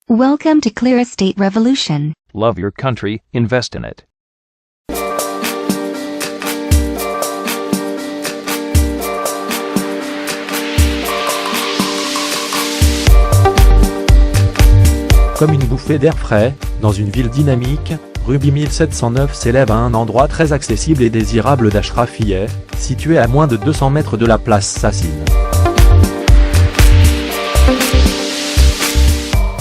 Welcome to Clear Estate Revolution. Love your country, invest in it. Comme une bouffée d'air frais, dans une ville dynamique, Ruby 1709 s'élève à un endroit très accessible et désirable d'Ashrafiyeh, situé à moins de 200 mètres de la place Sassine.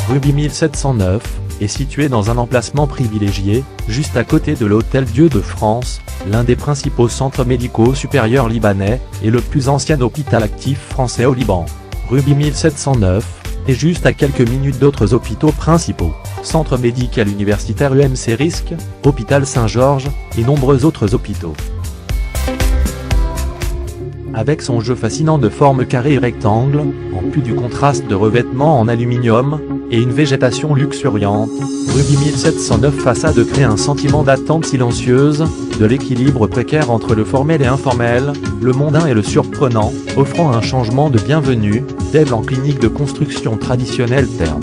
Ruby 1709 est situé dans un emplacement privilégié, juste à côté de l'hôtel Dieu de France, l'un des principaux centres médicaux supérieurs libanais, et le plus ancien hôpital actif français au Liban. Ruby 1709 est juste à quelques minutes d'autres hôpitaux principaux, Centre médical universitaire UMC Risque, Hôpital Saint-Georges, et nombreux autres hôpitaux. Avec son jeu fascinant de formes carrées et rectangles, en plus du contraste de revêtements en aluminium, et une végétation luxuriante, Ruby 1709 façade crée un sentiment d'attente silencieuse, de l'équilibre précaire entre le formel et informel, le mondain et le surprenant, offrant un changement de bienvenue, tel en clinique de construction traditionnelle terne.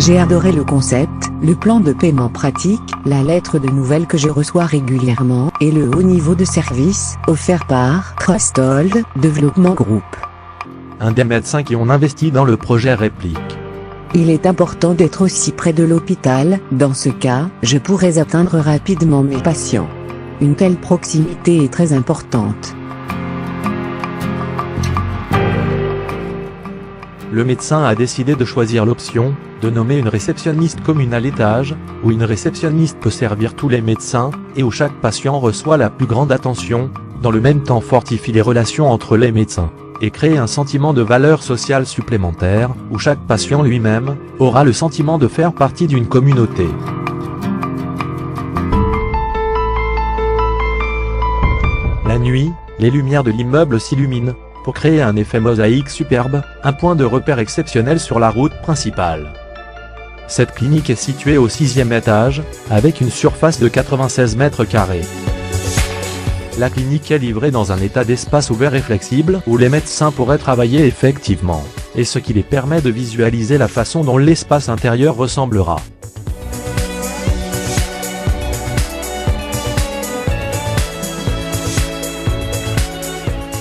J'ai adoré le concept, le plan de paiement pratique, la lettre de nouvelles que je reçois régulièrement, et le haut niveau de service, offert par Crusthold Development Group. Un des médecins qui ont investi dans le projet réplique. Il est important d'être aussi près de l'hôpital, dans ce cas, je pourrais atteindre rapidement mes patients. Une telle proximité est très importante. Le médecin a décidé de choisir l'option, de nommer une réceptionniste commune à l'étage, où une réceptionniste peut servir tous les médecins, et où chaque patient reçoit la plus grande attention, dans le même temps fortifie les relations entre les médecins, et crée un sentiment de valeur sociale supplémentaire, où chaque patient lui-même, aura le sentiment de faire partie d'une communauté. La nuit, les lumières de l'immeuble s'illuminent, pour créer un effet mosaïque superbe, un point de repère exceptionnel sur la route principale. Cette clinique est située au 6e étage, avec une surface de 96 mètres carrés. La clinique est livrée dans un état d'espace ouvert et flexible où les médecins pourraient travailler effectivement, et ce qui les permet de visualiser la façon dont l'espace intérieur ressemblera.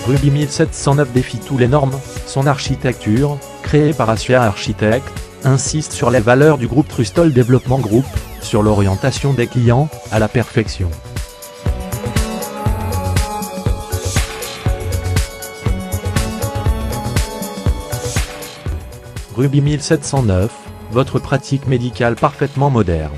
Ruby 1709 défie toutes les normes, son architecture, créée par Assia Architects, insiste sur les valeurs du groupe Crusthold Development Group, sur l'orientation des clients, à la perfection. Ruby 1709, votre pratique médicale parfaitement moderne.